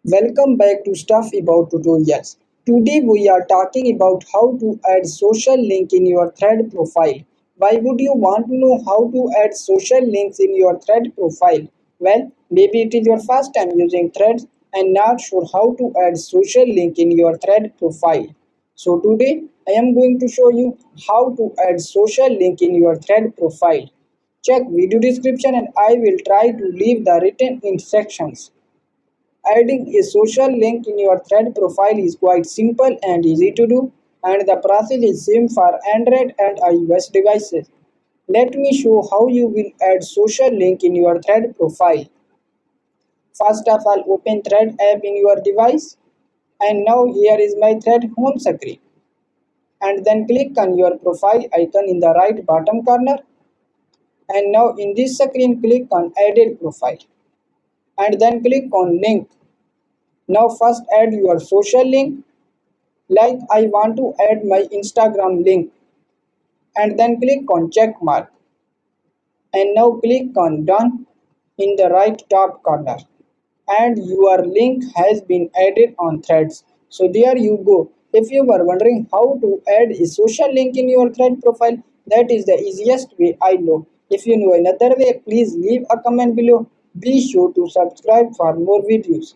Welcome back to Stuff About Tutorials. Today we are talking about how to add social link in your thread profile. Why would you want to know how to add social links in your thread profile? Well, maybe it is your first time using threads and not sure how to add social link in your thread profile. So today I am going to show you how to add social link in your thread profile. Check video description and I will try to leave the written instructions. Adding a social link in your thread profile is quite simple and easy to do, and the process is same for Android and iOS devices. Let me show how you will add social link in your thread profile. First of all, open Thread app in your device, and now here is my thread home screen. And then click on your profile icon in the right bottom corner, and now in this screen click on Added Profile, and then click on Link. Now first add your social link. Like I want to add my Instagram link, and then click on check mark, and now click on done in the right top corner, and your link has been added on threads. So there you go. If you were wondering how to add a social link in your thread profile, that is the easiest way I know. If you know another way, please leave a comment below. Be sure to subscribe for more videos.